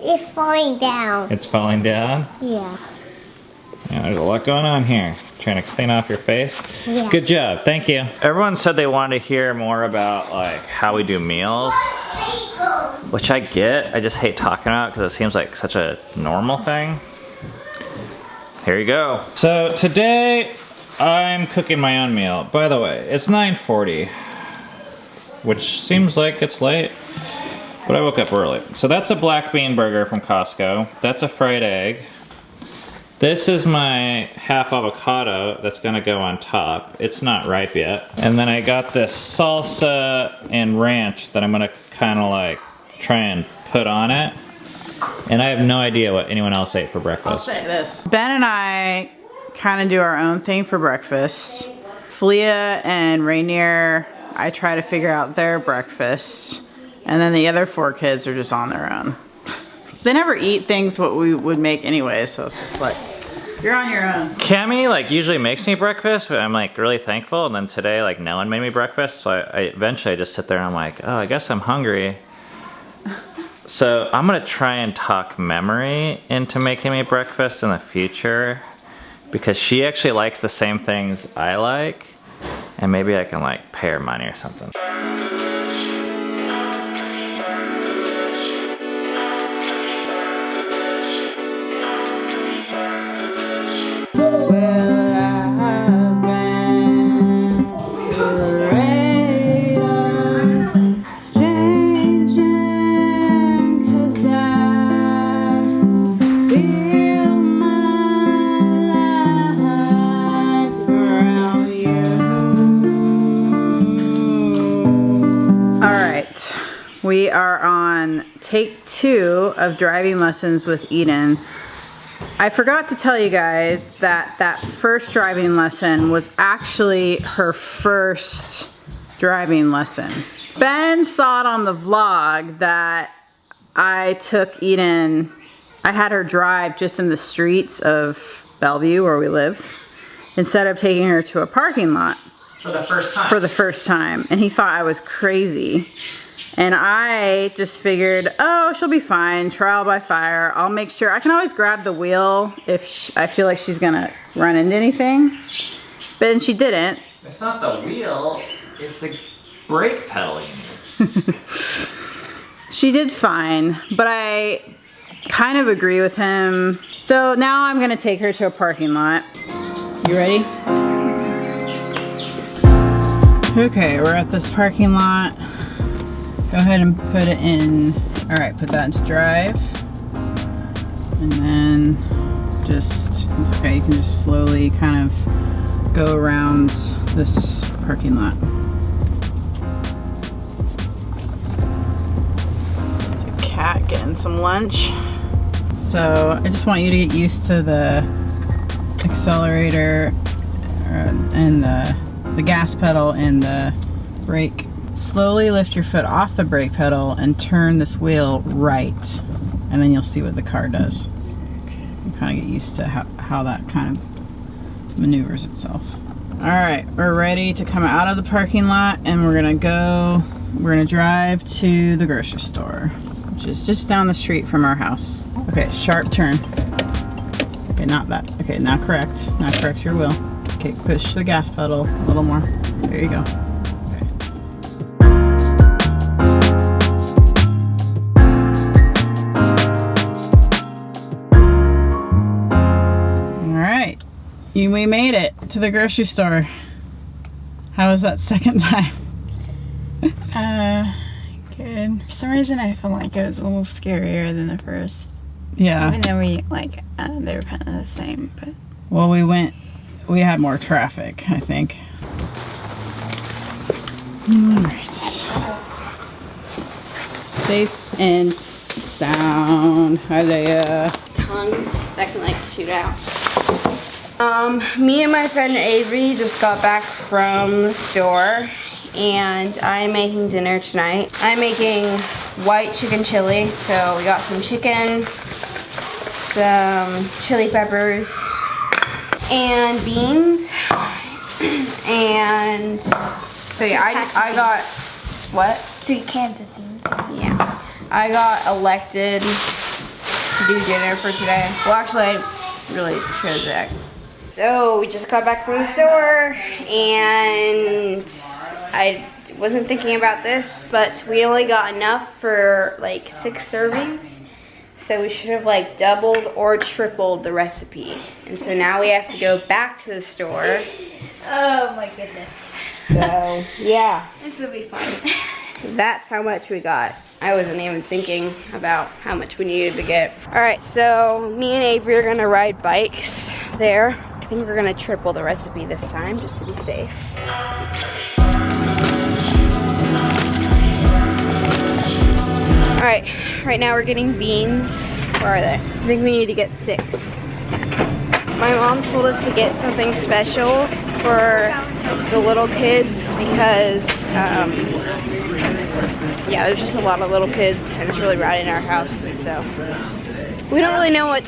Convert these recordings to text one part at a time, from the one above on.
It's falling down. It's falling down? Yeah. Yeah, there's a lot going on here. Trying to clean off your face? Yeah. Good job, thank you. Everyone said they wanted to hear more about like how we do meals, which I get. I just hate talking about it because it seems like such a normal thing. Here you go. So today I'm cooking my own meal. By the way, it's 9:40, which seems like it's late, but I woke up early. So that's a black bean burger from Costco. That's a fried egg. This is my half avocado that's gonna go on top. It's not ripe yet. And then I got this salsa and ranch that I'm gonna kinda like try and put on it. And I have no idea what anyone else ate for breakfast. I'll say this. Ben and I kinda do our own thing for breakfast. Filia and Rainier, I try to figure out their breakfast. And then the other 4 kids are just on their own. They never eat things what we would make anyway, so it's just like, you're on your own. Cami like usually makes me breakfast, but I'm like really thankful. And then today like no one made me breakfast, so I eventually just sit there and I'm like, oh, I guess I'm hungry. So I'm gonna try and talk Memory into making me breakfast in the future because she actually likes the same things I like, and maybe I can like pay her money or something. We are on take 2 of driving lessons with Eden. I forgot to tell you guys that that first driving lesson was actually her first driving lesson. Ben saw it on the vlog that I took Eden, I had her drive just in the streets of Bellevue where we live, instead of taking her to a parking lot. For the first time. For the first time. And he thought I was crazy. And I just figured, oh, she'll be fine, trial by fire. I'll make sure, I can always grab the wheel if I feel like she's gonna run into anything. But then she didn't. It's not the wheel, it's the brake pedal you need. She did fine, but I kind of agree with him. So now I'm gonna take her to a parking lot. You ready? Okay, we're at this parking lot. Go ahead and put it in. All right, put that into drive. And then just, it's okay, you can just slowly kind of go around this parking lot. There's a cat getting some lunch. So I just want you to get used to the accelerator and the gas pedal and the brake. Slowly lift your foot off the brake pedal and turn this wheel right, and then you'll see what the car does. You kind of get used to how that kind of maneuvers itself. All right, we're ready to come out of the parking lot, and we're gonna drive to the grocery store, which is just down the street from our house. Okay, sharp turn. Okay, not that. Okay, now correct your wheel. Okay, push the gas pedal a little more. There you go. We made it to the grocery store. How was that second time? Good. For some reason I feel like it was a little scarier than the first. Yeah. Even though they were kind of the same, but. Well, we had more traffic, I think. Alright. Safe and sound. Hallelujah. Tongues that can like shoot out. Me and my friend Avery just got back from the store, and I'm making dinner tonight. I'm making white chicken chili, so we got some chicken, some chili peppers, and beans, and so yeah, I got, what? 3 cans of beans. Yeah, I got elected to do dinner for today. Well, actually, I really should Zach. So we just got back from the store, and I wasn't thinking about this, but we only got enough for like 6 servings. So we should have like doubled or tripled the recipe. And so now we have to go back to the store. Oh my goodness. So yeah, This will be fun. that's how much we got. I wasn't even thinking about how much we needed to get. All right, so me and Avery are gonna ride bikes there. I think we're gonna triple the recipe this time just to be safe. All right now we're getting beans. Where are they? I think we need to get 6. My mom told us to get something special for the little kids because, yeah, there's just a lot of little kids and it's really rowdy in our house, and so we don't really know what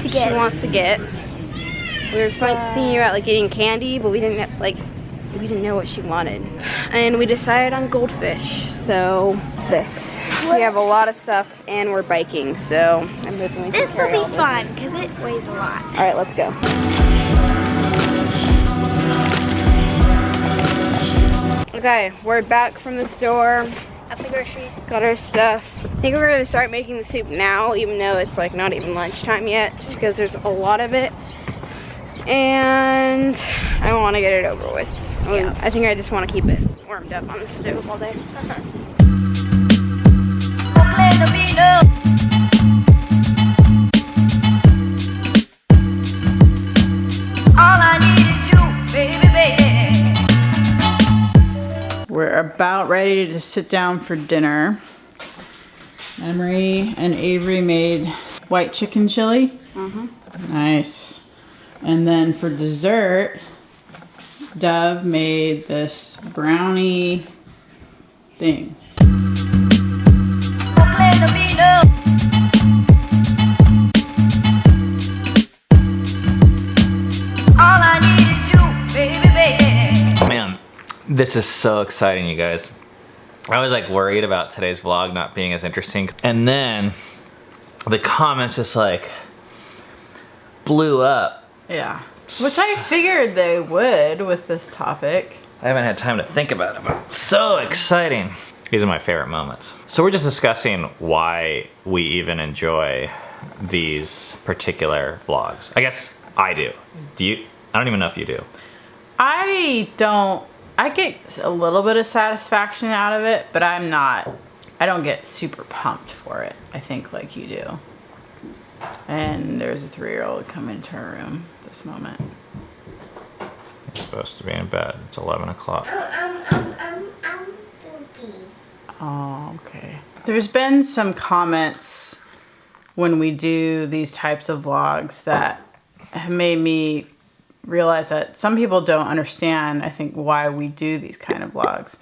she wants to get. We were thinking about like getting candy, but we didn't know what she wanted, and we decided on goldfish. So this. We have a lot of stuff, and we're biking, so I'm hoping we can This will carry all be this. fun because it weighs a lot. All right, let's go. Okay, we're back from the store. At the groceries. Got our stuff. I think we're gonna start making the soup now, even though it's like not even lunchtime yet, just because there's a lot of it. And I want to get it over with. Yeah. I think I just want to keep it warmed up on the stove all day. We're about ready to sit down for dinner. Emery and Avery made white chicken chili. Nice. And then for dessert, Dove made this brownie thing. Man, this is so exciting, you guys. I was like worried about today's vlog not being as interesting. And then the comments just like blew up. Yeah. Which I figured they would with this topic. I haven't had time to think about it, but it's so exciting. These are my favorite moments. So we're just discussing why we even enjoy these particular vlogs. I guess I do. Do you? I don't even know if you do. I get a little bit of satisfaction out of it, but I don't get super pumped for it, I think, like you do. And there's a 3-year-old come into our room this moment. You're supposed to be in bed. It's 11 o'clock. Oh, okay. There's been some comments when we do these types of vlogs that have made me realize that some people don't understand, I think, why we do these kind of vlogs.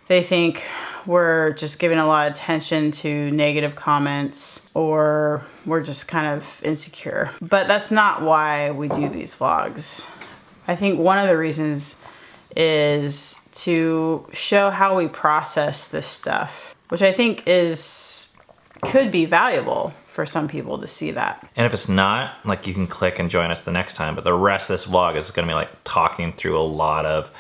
They think we're just giving a lot of attention to negative comments, or we're just kind of insecure. But that's not why we do these vlogs. I think one of the reasons is to show how we process this stuff, which I think could be valuable for some people to see that. And if it's not, like, you can click and join us the next time, but the rest of this vlog is gonna be like talking through a lot of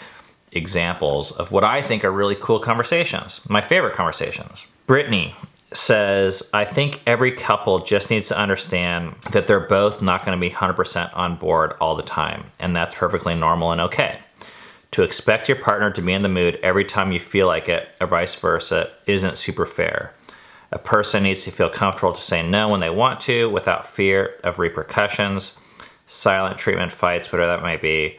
examples of what I think are really cool conversations, my favorite conversations. Brittany says, I think every couple just needs to understand that they're both not gonna be 100% on board all the time, and that's perfectly normal and okay. To expect your partner to be in the mood every time you feel like it, or vice versa, isn't super fair. A person needs to feel comfortable to say no when they want to without fear of repercussions, silent treatment, fights, whatever that might be,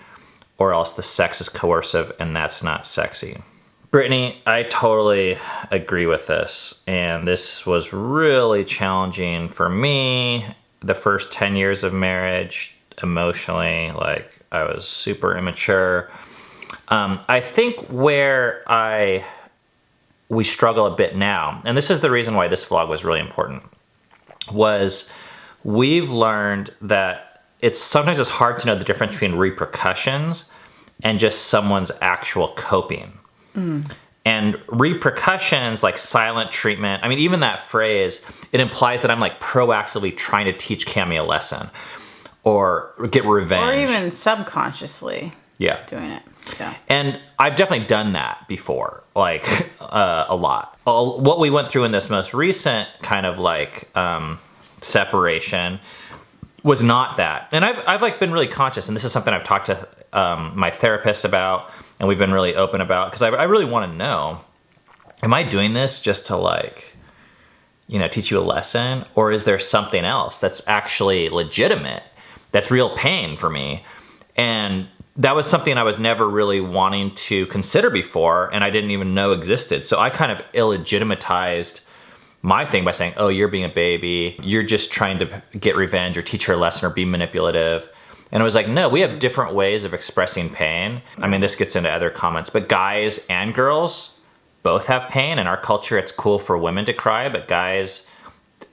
or else the sex is coercive and that's not sexy. Brittany, I totally agree with this, and this was really challenging for me the first 10 years of marriage, emotionally. Like, I was super immature. I think where we struggle a bit now, and this is the reason why this vlog was really important, was we've learned that sometimes it's hard to know the difference between repercussions and just someone's actual coping. And repercussions, like silent treatment, I mean, even that phrase, it implies that I'm like proactively trying to teach Cammie a lesson or get revenge. Or even subconsciously doing it. Yeah. And I've definitely done that before, like a lot. What we went through in this most recent kind of like separation was not that. And I've like been really conscious, and this is something I've talked to my therapist about, and we've been really open about, because I really want to know, am I doing this just to like, you know, teach you a lesson? Or is there something else that's actually legitimate, that's real pain for me? And that was something I was never really wanting to consider before, and I didn't even know existed. So I kind of illegitimatized my thing by saying, oh, you're being a baby, you're just trying to get revenge or teach her a lesson or be manipulative. And I was like, no, we have different ways of expressing pain. I mean, this gets into other comments, but guys and girls both have pain. In our culture, it's cool for women to cry, but guys,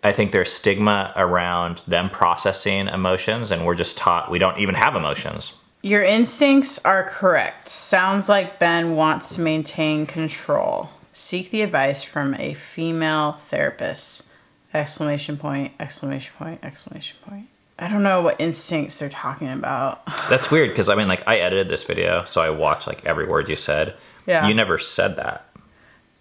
I think there's stigma around them processing emotions, and we're just taught we don't even have emotions. Your instincts are correct. Sounds like Ben wants to maintain control. Seek the advice from a female therapist. Exclamation point, exclamation point, exclamation point. I don't know what instincts they're talking about. That's weird, because I mean, like, I edited this video, so I watched like every word you said. Yeah. You never said that.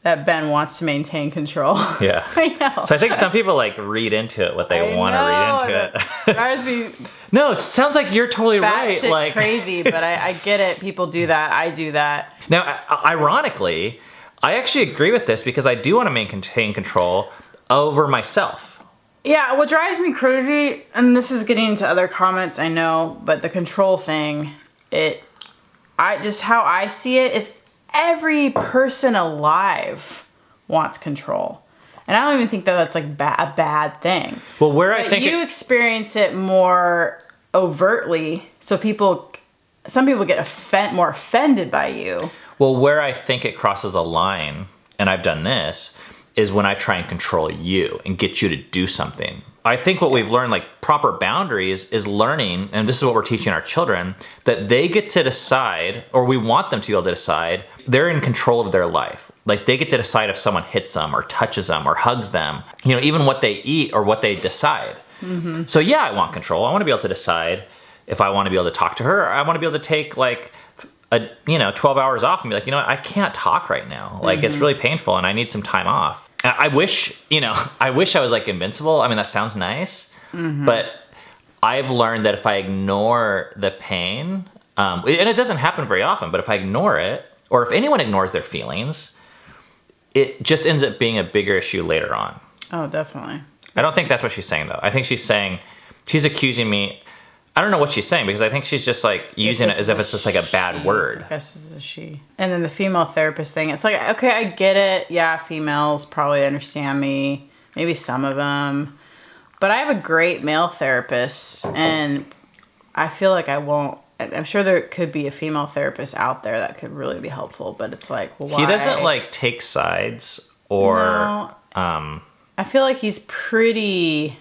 That Ben wants to maintain control. Yeah. I know. So I think some people like read into it what they want to read into it. Drives me No, it sounds like you're totally right. batshit Like crazy, but I get it. People do that. I do that. Now, ironically, I actually agree with this because I do want to maintain control over myself. Yeah, what drives me crazy, and this is getting into other comments, I know, but the control thing, how I see it is every person alive wants control. And I don't even think that that's like a bad thing. Well, where but I think you experience it more overtly, so some people get more offended by you. Well, where I think it crosses a line, and I've done this, is when I try and control you and get you to do something. I think what we've learned, like proper boundaries, is learning, and this is what we're teaching our children, that they get to decide, or we want them to be able to decide, they're in control of their life. Like they get to decide if someone hits them or touches them or hugs them, you know, even what they eat or what they decide. Mm-hmm. So yeah, I want control. I want to be able to decide if I want to be able to talk to her, or I want to be able to take like 12 hours off and be like, you know what, I can't talk right now. Like it's really painful and I need some time off. I wish I was like invincible. I mean, that sounds nice, but I've learned that if I ignore the pain, and it doesn't happen very often, but if I ignore it, or if anyone ignores their feelings, it just ends up being a bigger issue later on. Oh, definitely. I don't think that's what she's saying though. I think she's accusing me. I don't know what she's saying, because I think she's just like using it as if it's just like a bad word. I guess it's a she. And then the female therapist thing, it's like, okay, I get it. Yeah, females probably understand me. Maybe some of them. But I have a great male therapist, and I feel like I'm sure there could be a female therapist out there that could really be helpful, but it's like, well, why? He doesn't like take sides or... No, I feel like he's pretty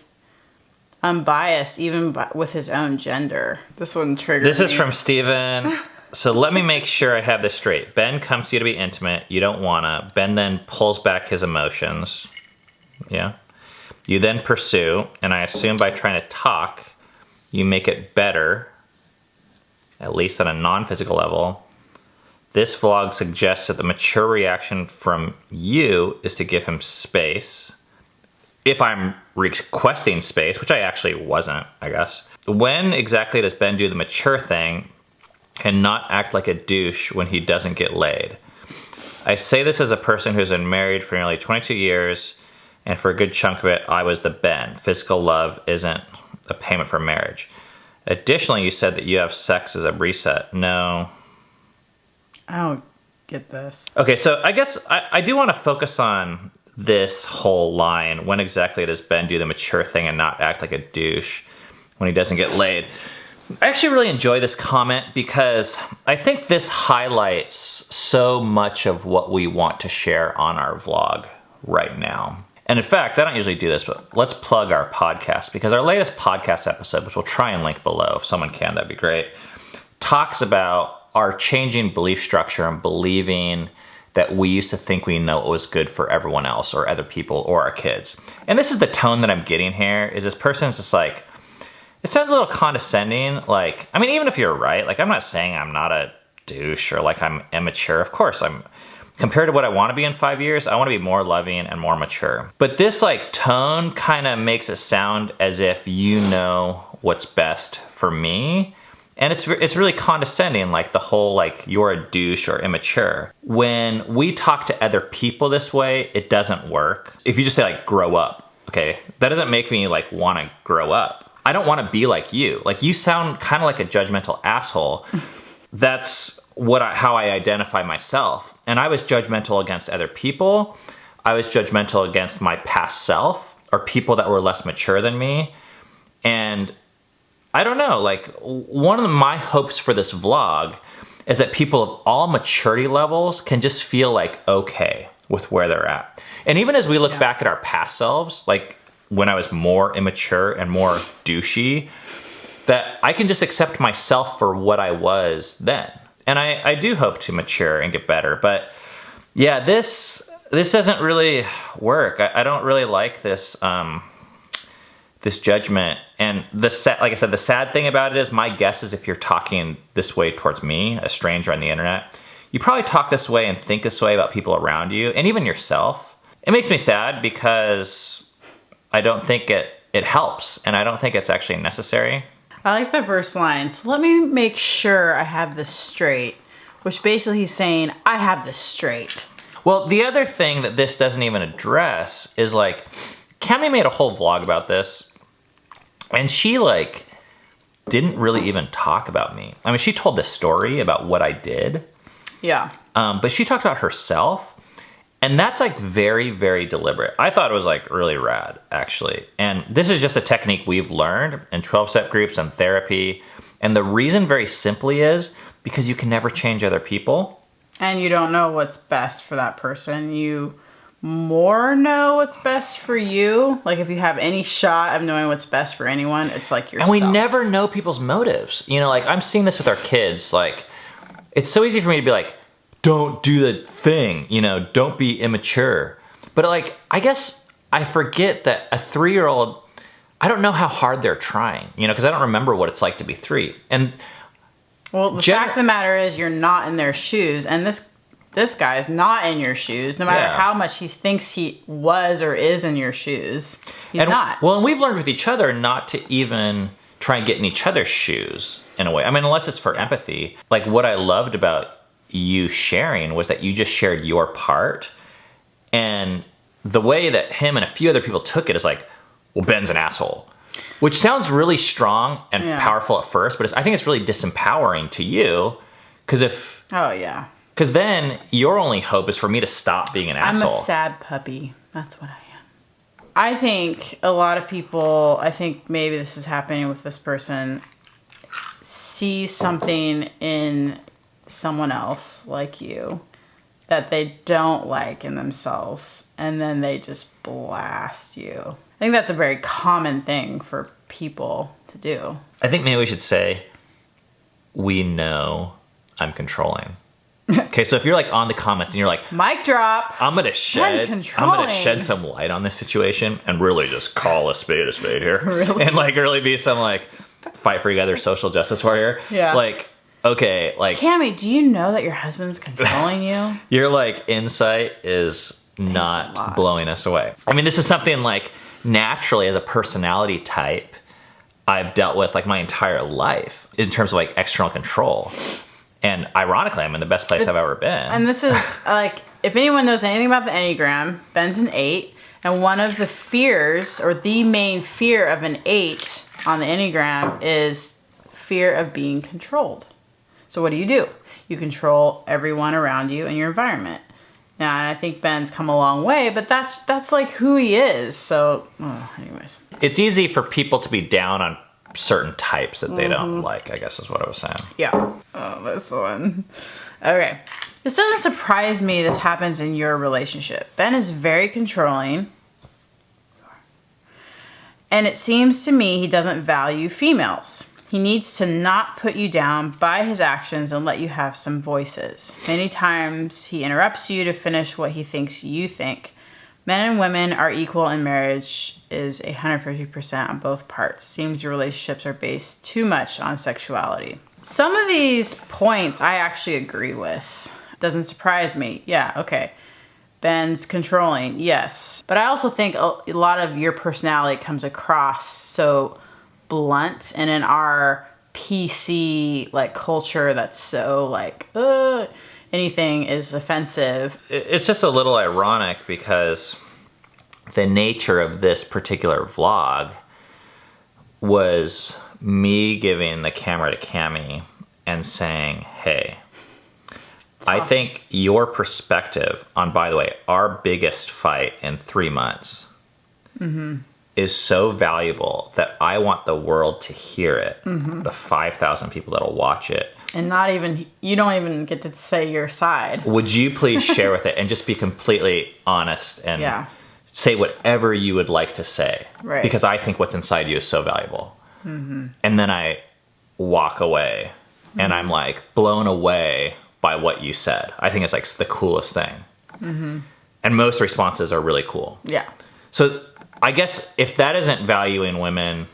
unbiased, even with his own gender. This one triggered me. This is from Steven. So let me make sure I have this straight. Ben comes to you to be intimate. You don't wanna. Ben then pulls back his emotions. Yeah. You then pursue, and I assume by trying to talk, you make it better, at least on a non-physical level. This vlog suggests that the mature reaction from you is to give him space. If I'm requesting space, which I actually wasn't, I guess. When exactly does Ben do the mature thing and not act like a douche when he doesn't get laid? I say this as a person who's been married for nearly 22 years, and for a good chunk of it, I was the Ben. Physical love isn't a payment for marriage. Additionally, you said that you have sex as a reset. No. I don't get this. Okay, so I guess I do want to focus on this whole line. When exactly does Ben do the mature thing and not act like a douche when he doesn't get laid? I actually really enjoy this comment because I think this highlights so much of what we want to share on our vlog right now. And in fact, I don't usually do this, but let's plug our podcast, because our latest podcast episode, which we'll try and link below if someone can, that'd be great, talks about our changing belief structure and believing that we used to think we know what was good for everyone else or other people or our kids. And this is the tone that I'm getting here, is this person's just like, it sounds a little condescending. Like, I mean, even if you're right, like, I'm not saying I'm not a douche or like I'm immature. Of course, compared to what I want to be in 5 years, I want to be more loving and more mature. But this like tone kind of makes it sound as if you know what's best for me. And it's really condescending, like the whole like you're a douche or immature. When we talk to other people this way, it doesn't work. If you just say like grow up, okay, that doesn't make me like want to grow up. I don't want to be like you. Like you sound kind of like a judgmental asshole. That's how I identify myself. And I was judgmental against other people. I was judgmental against my past self or people that were less mature than me. And I don't know, like one of my hopes for this vlog is that people of all maturity levels can just feel like okay with where they're at. And even as we look back at our past selves, like when I was more immature and more douchey, that I can just accept myself for what I was then. And I do hope to mature and get better. But yeah, this doesn't really work. I don't really like this this judgment. And like I said, the sad thing about it is my guess is if you're talking this way towards me, a stranger on the internet, you probably talk this way and think this way about people around you and even yourself. It makes me sad because I don't think it helps, and I don't think it's actually necessary. I like the first line. So let me make sure I have this straight, which basically he's saying, I have this straight. Well, the other thing that this doesn't even address is like, Cami made a whole vlog about this, and she like didn't really even talk about me. I mean, she told this story about what I did. Yeah. But she talked about herself. And that's like very, very deliberate. I thought it was like really rad, actually. And this is just a technique we've learned in 12-step groups and therapy. And the reason very simply is because you can never change other people. And you don't know what's best for that person. You more know what's best for you. Like if you have any shot of knowing what's best for anyone, it's like yourself. And we never know people's motives. You know, like I'm seeing this with our kids. Like it's so easy for me to be like, don't do the thing, you know, don't be immature. But like, I guess I forget that a 3-year-old, I don't know how hard they're trying, you know, because I don't remember what it's like to be 3. And well, the fact of the matter is you're not in their shoes, and this guy is not in your shoes, no matter how much he thinks he was or is in your shoes. He's not. Well, and we've learned with each other not to even try and get in each other's shoes in a way. I mean, unless it's for empathy. Like what I loved about you sharing was that you just shared your part, and the way that him and a few other people took it is like, well, Ben's an asshole, which sounds really strong and powerful at first, but I think it's really disempowering to you because because then your only hope is for me to stop being an asshole. I'm a sad puppy. That's what I am. I think a lot of people, I think maybe this is happening with this person, see something in someone else like you that they don't like in themselves, and then they just blast you. I think that's a very common thing for people to do. I think maybe we should say, we know I'm controlling. Okay, so if you're like on the comments and you're like, mic drop, I'm gonna shed some light on this situation and really just call a spade here. Really? And like really be some like fight for each other social justice warrior. Yeah. Like, okay, like Cami, do you know that your husband's controlling you? Your like insight is not blowing us away. I mean, this is something like naturally as a personality type I've dealt with like my entire life in terms of like external control. And ironically, I'm in the best place I've ever been. And this is like, if anyone knows anything about the Enneagram, Ben's an 8, and one of the fears, or the main fear of an 8 on the Enneagram is fear of being controlled. So what do? You control everyone around you and your environment. Now, and I think Ben's come a long way, but that's like who he is. So, anyways. It's easy for people to be down on certain types that they don't like, I guess is what I was saying. Yeah. Oh, this one. Okay. This doesn't surprise me this happens in your relationship. Ben is very controlling. And it seems to me he doesn't value females. He needs to not put you down by his actions and let you have some voices. Many times he interrupts you to finish what he thinks you think. Men and women are equal in marriage is 150% on both parts. Seems your relationships are based too much on sexuality. Some of these points I actually agree with. Doesn't surprise me. Yeah, okay. Ben's controlling, yes. But I also think a lot of your personality comes across so blunt, and in our PC like culture that's so like anything is offensive. It's just a little ironic because the nature of this particular vlog was me giving the camera to Cami and saying, hey, I think your perspective on, by the way, our biggest fight in 3 months is so valuable that I want the world to hear it. The 5,000 people that'll watch it. And not even, you don't even get to say your side. Would you please share with it and just be completely honest and say whatever you would like to say? Right. Because I think what's inside you is so valuable. And then I walk away and I'm like blown away by what you said. I think it's like the coolest thing. And most responses are really cool. Yeah. So I guess if that isn't valuing women,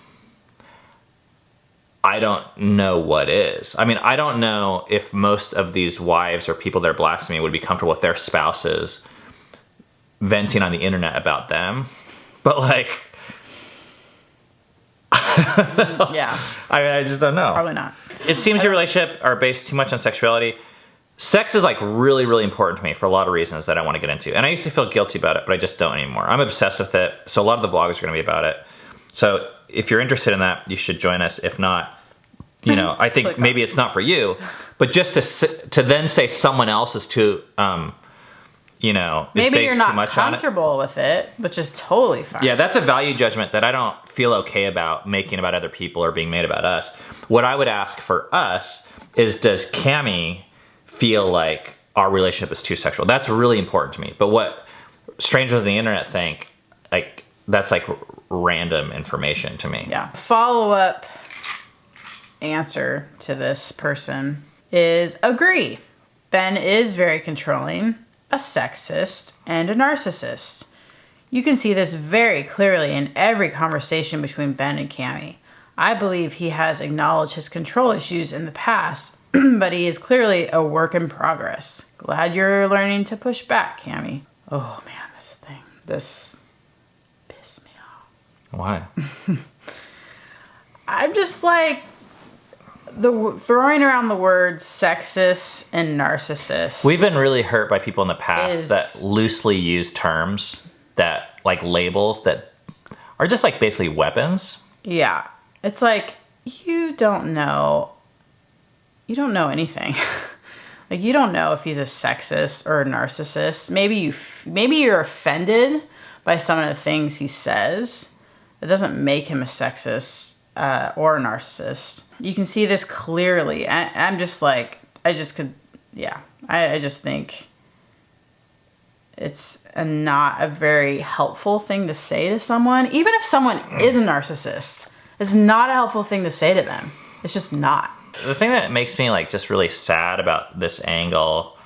I don't know what is. I mean, I don't know if most of these wives or people that are blaspheming would be comfortable with their spouses venting on the internet about them. But like, Yeah. I just don't know. Probably not. It seems your relationship are based too much on sexuality. Sex is like really, really important to me for a lot of reasons that I want to get into. And I used to feel guilty about it, but I just don't anymore. I'm obsessed with it. So a lot of the vlogs are going to be about it. So if you're interested in that, you should join us. If not, you know, I think maybe it's not for you. But just to then say someone else is too, you know, is Maybe based you're too not much on it. comfortable with it, which is totally fine. Yeah, that's a value judgment that I don't feel okay about making about other people or being made about us. What I would ask for us is, does Cami feel like our relationship is too sexual? That's really important to me. But what strangers on the internet think, like, that's like random information to me. Yeah. Follow-up answer to this person is agree. Ben is very controlling, a sexist, and a narcissist. You can see this very clearly in every conversation between Ben and Cami. I believe he has acknowledged his control issues in the past, but he is clearly a work in progress. Glad you're learning to push back, Cami. Oh man, this pissed me off. Why? I'm just like, throwing around the words sexist and narcissist. We've been really hurt by people in the past that loosely use terms that, like labels that are just like basically weapons. Yeah. It's like, you don't know anything. Like, you don't know if he's a sexist or a narcissist. Maybe you're offended by some of the things he says. It doesn't make him a sexist or a narcissist. You can see this clearly. I'm just like, I just think it's not a very helpful thing to say to someone. Even if someone is a narcissist, it's not a helpful thing to say to them. It's just not. The thing that makes me like just really sad about this angle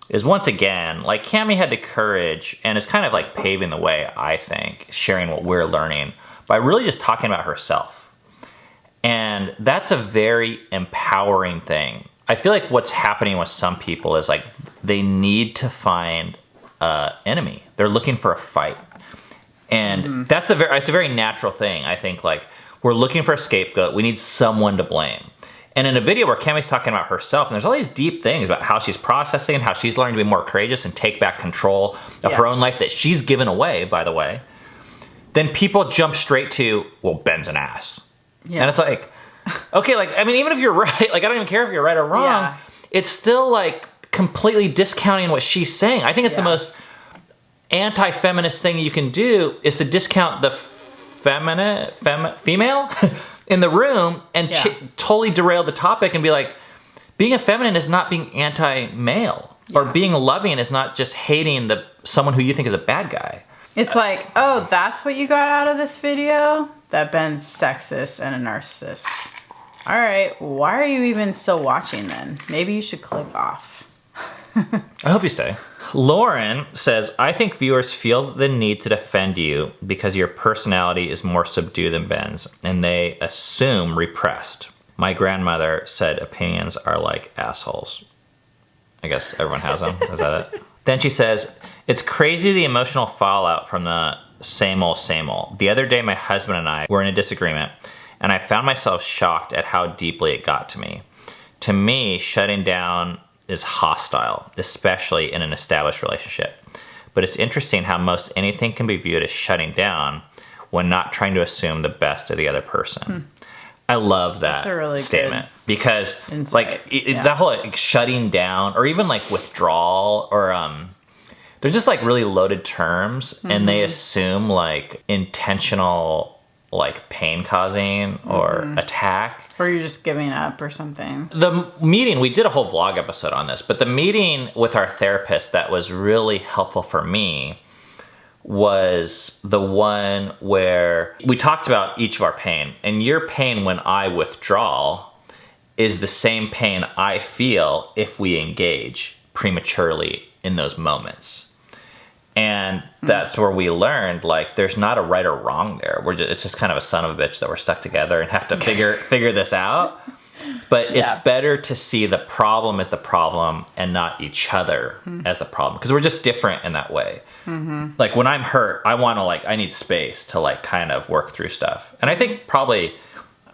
is, once again, like Cami had the courage and is kind of like paving the way, I think, sharing what we're learning by really just talking about herself. And that's a very empowering thing. I feel like what's happening with some people is like they need to find an enemy. They're looking for a fight. And it's a very natural thing. I think like we're looking for a scapegoat. We need someone to blame. And in a video where Cami's talking about herself, and there's all these deep things about how she's processing and how she's learning to be more courageous and take back control of her own life that she's given away, by the way, then people jump straight to, well, Ben's an ass. Yeah. And it's like, okay, like, I mean, even if you're right, like, I don't even care if you're right or wrong, it's still like completely discounting what she's saying. I think it's the most anti-feminist thing you can do is to discount the female in the room and totally derail the topic and be like, being a feminine is not being anti-male. Or being loving is not just hating someone who you think is a bad guy. It's like, oh, that's what you got out of this video? That Ben's sexist and a narcissist. All right, why are you even still watching then? Maybe you should click off. I hope you stay. Lauren says, I think viewers feel the need to defend you because your personality is more subdued than Ben's, and they assume repressed. My grandmother said opinions are like assholes. I guess everyone has them. Is that it? Then she says, it's crazy the emotional fallout from the same old, same old. The other day, my husband and I were in a disagreement, and I found myself shocked at how deeply it got to me. To me, shutting down is hostile, especially in an established relationship. But it's interesting how most anything can be viewed as shutting down when not trying to assume the best of the other person. I love that That's a really statement good because insight. that whole like, shutting down or even like withdrawal or they're just like really loaded terms and they assume like intentional like pain causing or attack. Or you're just giving up or something. The meeting, we did a whole vlog episode on this, but the meeting with our therapist that was really helpful for me was the one where we talked about each of our pain. And your pain when I withdraw is the same pain I feel if we engage prematurely in those moments. And that's where we learned, like, there's not a right or wrong there. It's just kind of a son of a bitch that we're stuck together and have to figure this out. But it's better to see the problem as the problem and not each other as the problem. Because we're just different in that way. Like, when I'm hurt, I need space to, like, kind of work through stuff. And I think probably,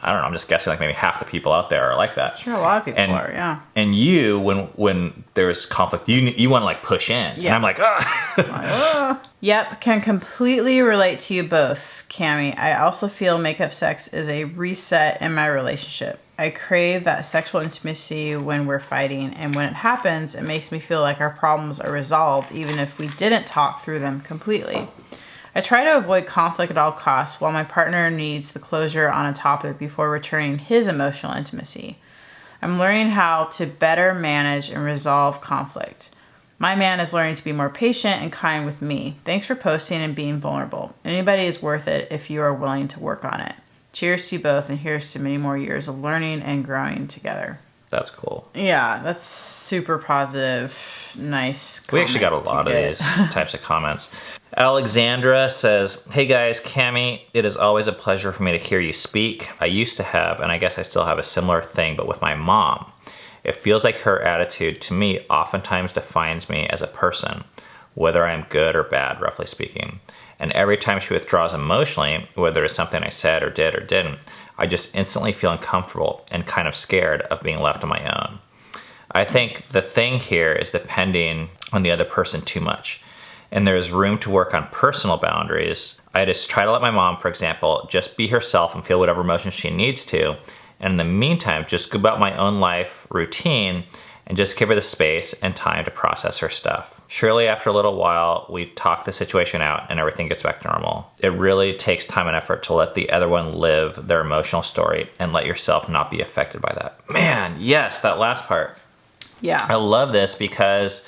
I don't know, I'm just guessing, like, maybe half the people out there are like that. Sure, a lot of people are, yeah. And you, when there's conflict, you want to, like, push in. Yeah. And I'm like, ah. Yep, can completely relate to you both, Cammie. I also feel makeup sex is a reset in my relationship. I crave that sexual intimacy when we're fighting, and when it happens, it makes me feel like our problems are resolved even if we didn't talk through them completely. I try to avoid conflict at all costs while my partner needs the closure on a topic before returning his emotional intimacy. I'm learning how to better manage and resolve conflict. My man is learning to be more patient and kind with me. Thanks for posting and being vulnerable. Anybody is worth it if you are willing to work on it. Cheers to you both, and here's to many more years of learning and growing together. That's cool. Yeah, that's super positive, nice comment. We actually got a lot of these types of comments. Alexandra says, hey guys, Cammie, it is always a pleasure for me to hear you speak. I used to have, and I guess I still have a similar thing, but with my mom. It feels like her attitude to me oftentimes defines me as a person, whether I'm good or bad, roughly speaking. And every time she withdraws emotionally, whether it's something I said or did or didn't, I just instantly feel uncomfortable and kind of scared of being left on my own. I think the thing here is depending on the other person too much. And there's room to work on personal boundaries. I just try to let my mom, for example, just be herself and feel whatever emotions she needs to. And in the meantime, just go about my own life routine and just give her the space and time to process her stuff. Surely after a little while, we talk the situation out and everything gets back to normal. It really takes time and effort to let the other one live their emotional story and let yourself not be affected by that. Man, yes, that last part. Yeah. I love this because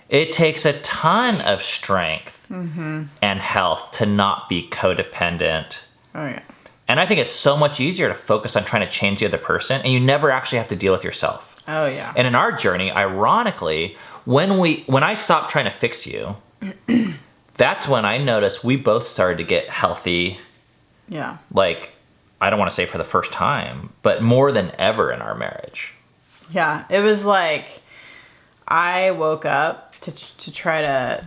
it takes a ton of strength and health to not be codependent. Oh, yeah. And I think it's so much easier to focus on trying to change the other person, and you never actually have to deal with yourself. Oh, yeah. And in our journey, ironically, when I stopped trying to fix you, that's when I noticed we both started to get healthy. Yeah. Like, I don't want to say for the first time, but more than ever in our marriage. Yeah. It was like I woke up to try to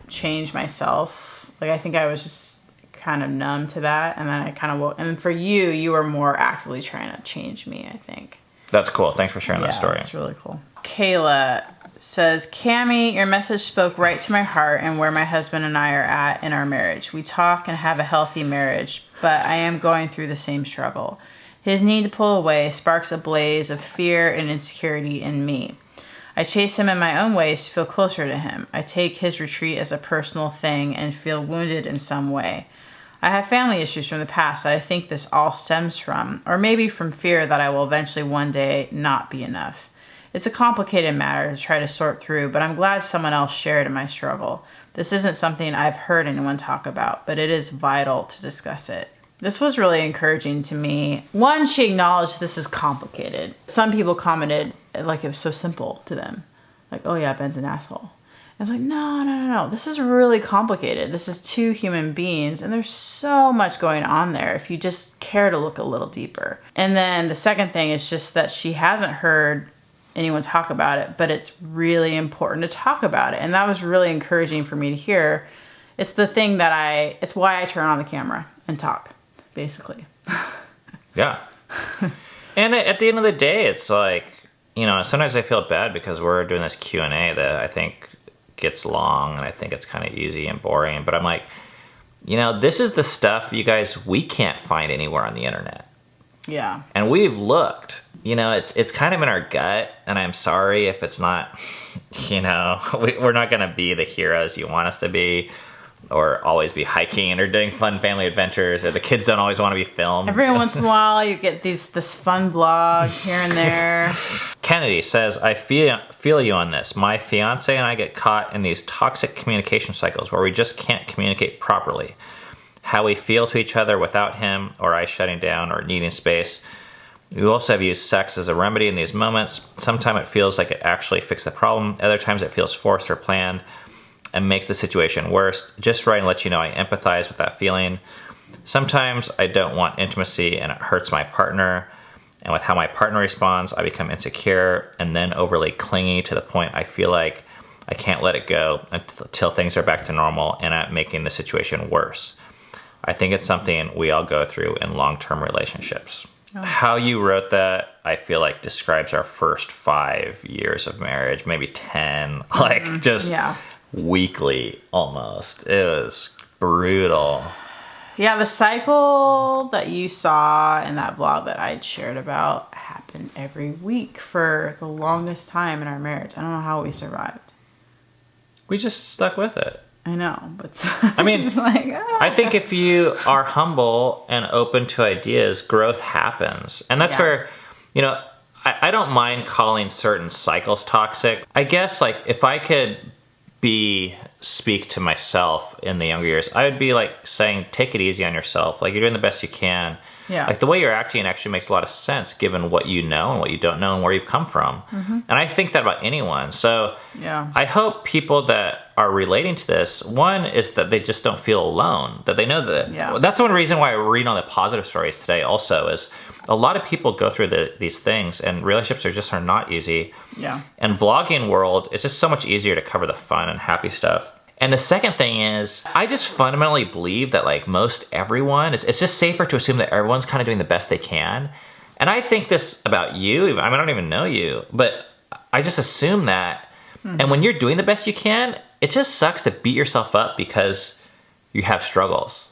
change myself. Like, I think I was just kind of numb to that, and then I kind of woke. And for you were more actively trying to change me, I think. That's cool. Thanks for sharing that story. That's really cool. Kayla says, Cammie, your message spoke right to my heart and where my husband and I are at in our marriage. We talk and have a healthy marriage, but I am going through the same struggle. His need to pull away sparks a blaze of fear and insecurity in me. I chase him in my own ways to feel closer to him. I take his retreat as a personal thing and feel wounded in some way. I have family issues from the past that I think this all stems from, or maybe from fear that I will eventually one day not be enough. It's a complicated matter to try to sort through, but I'm glad someone else shared in my struggle. This isn't something I've heard anyone talk about, but it is vital to discuss it. This was really encouraging to me. One, she acknowledged this is complicated. Some people commented like it was so simple to them. Like, oh yeah, Ben's an asshole. I was like, no. This is really complicated. This is two human beings, and there's so much going on there if you just care to look a little deeper. And then the second thing is just that she hasn't heard anyone talk about it, but it's really important to talk about it. And that was really encouraging for me to hear. It's the thing that it's why I turn on the camera and talk, basically. Yeah. And at the end of the day, it's like, you know, sometimes I feel bad because we're doing this Q&A that I think gets long and I think it's kind of easy and boring. But I'm like, you know, this is the stuff, you guys, we can't find anywhere on the internet. Yeah. And we've looked. You know, it's kind of in our gut, and I'm sorry if it's not, you know, we're not going to be the heroes you want us to be, or always be hiking or doing fun family adventures, or the kids don't always want to be filmed. Every once in a while, you get this fun vlog here and there. Kennedy says, I feel you on this. My fiance and I get caught in these toxic communication cycles where we just can't communicate properly. How we feel to each other without him, or I shutting down or needing space. We also have used sex as a remedy in these moments. Sometimes it feels like it actually fixed the problem. Other times it feels forced or planned and makes the situation worse. Just write and let you know I empathize with that feeling. Sometimes I don't want intimacy and it hurts my partner. And with how my partner responds, I become insecure and then overly clingy to the point I feel like I can't let it go until things are back to normal, and I'm making the situation worse. I think it's something we all go through in long-term relationships. Oh. How you wrote that, I feel like describes our first 5 years of marriage, maybe 10, like just weekly almost. It was brutal. Yeah, the cycle that you saw in that vlog that I'd shared about happened every week for the longest time in our marriage. I don't know how we survived. We just stuck with it. I know, but I mean, it's like, I think if you are humble and open to ideas, growth happens. And that's where, you know, I don't mind calling certain cycles toxic. I guess, like, if I could speak to myself in the younger years, I would be like saying, take it easy on yourself. Like, you're doing the best you can. Yeah. Like, the way you're acting actually makes a lot of sense given what you know and what you don't know and where you've come from. And I think that about anyone. So I hope people that are relating to this, one is that they just don't feel alone, that they know that. That's one reason why I read on the positive stories today also, is a lot of people go through these things, and relationships are not easy. Yeah. And vlogging world, it's just so much easier to cover the fun and happy stuff. And the second thing is, I just fundamentally believe that, like, most everyone, it's just safer to assume that everyone's kind of doing the best they can. And I think this about you. I mean, I don't even know you, but I just assume that. And when you're doing the best you can, it just sucks to beat yourself up because you have struggles.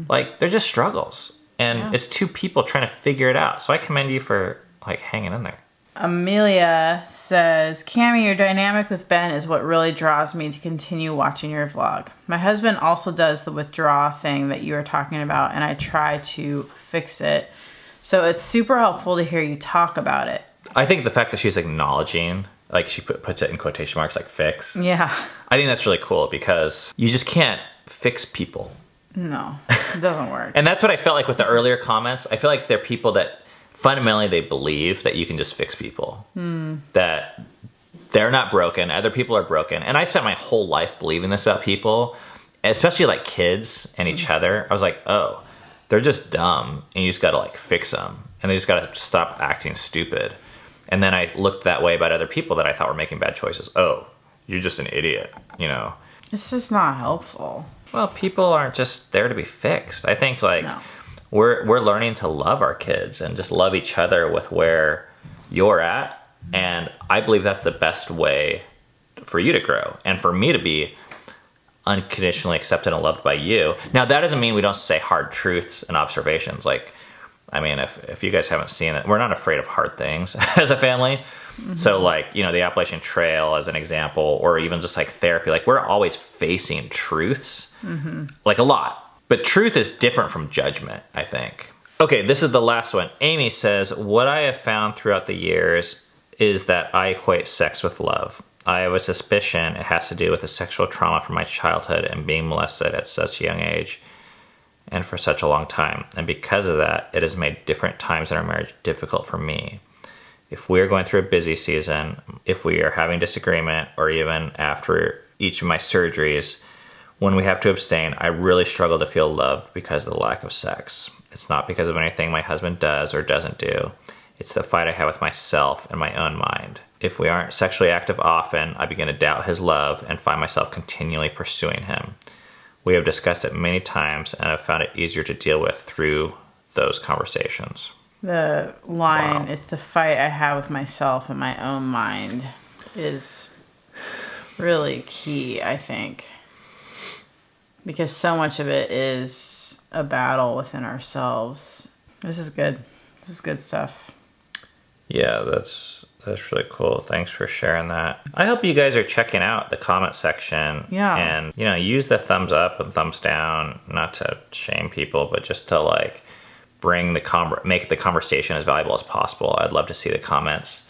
Like, they're just struggles. And it's two people trying to figure it out. So I commend you for, like, hanging in there. Amelia says, Cammie, your dynamic with Ben is what really draws me to continue watching your vlog. My husband also does the withdraw thing that you were talking about, and I try to fix it. So it's super helpful to hear you talk about it. I think the fact that she's acknowledging, like, she puts it in quotation marks, like, fix. Yeah. I think that's really cool because you just can't fix people. No, it doesn't work. And that's what I felt like with the earlier comments. I feel like they're people that fundamentally they believe that you can just fix people. That they're not broken, other people are broken. And I spent my whole life believing this about people, especially like kids and each other. I was like, oh, they're just dumb and you just gotta, like, fix them. And they just gotta stop acting stupid. And then I looked that way about other people that I thought were making bad choices. Oh, you're just an idiot, you know? This is not helpful. Well, people aren't just there to be fixed. I think, like, we're learning to love our kids and just love each other with where you're at. And I believe that's the best way for you to grow and for me to be unconditionally accepted and loved by you. Now, that doesn't mean we don't say hard truths and observations. Like, I mean, if you guys haven't seen it, we're not afraid of hard things as a family. So, like, you know, the Appalachian Trail as an example, or even just like therapy, like, we're always facing truths, like, a lot. But truth is different from judgment, I think. Okay, this is the last one. Amy says, what I have found throughout the years is that I equate sex with love. I have a suspicion it has to do with the sexual trauma from my childhood and being molested at such a young age. and for such a long time. And because of that, it has made different times in our marriage difficult for me. If we are going through a busy season, if we are having disagreement, or even after each of my surgeries, when we have to abstain, I really struggle to feel loved because of the lack of sex. It's not because of anything my husband does or doesn't do. It's the fight I have with myself and my own mind. If we aren't sexually active often, I begin to doubt his love and find myself continually pursuing him. We have discussed it many times and have found it easier to deal with through those conversations. The line, Wow. it's the fight I have with myself and my own mind, is really key, I think. Because so much of it is a battle within ourselves. This is good. This is good stuff. Yeah, that's really cool. Thanks for sharing that. I hope you guys are checking out the comment section. Yeah. And, use the thumbs up and thumbs down, not to shame people, but just to like make the conversation as valuable as possible. I'd love to see the comments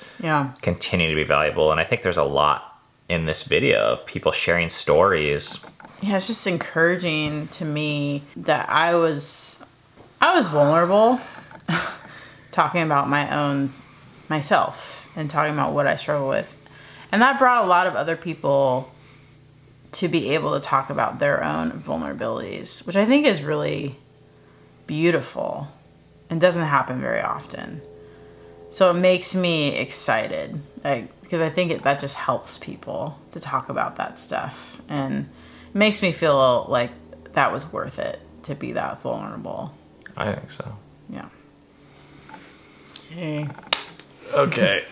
continue to be valuable. And I think there's a lot in this video of people sharing stories. Yeah, it's just encouraging to me that I was vulnerable talking about myself and talking about what I struggle with. And that brought a lot of other people to be able to talk about their own vulnerabilities, which I think is really beautiful and doesn't happen very often. So it makes me excited, because I think that just helps people to talk about that stuff. And it makes me feel like that was worth it to be that vulnerable. I think so. Yeah. Hey. Okay.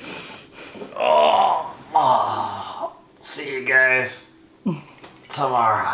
See you guys tomorrow.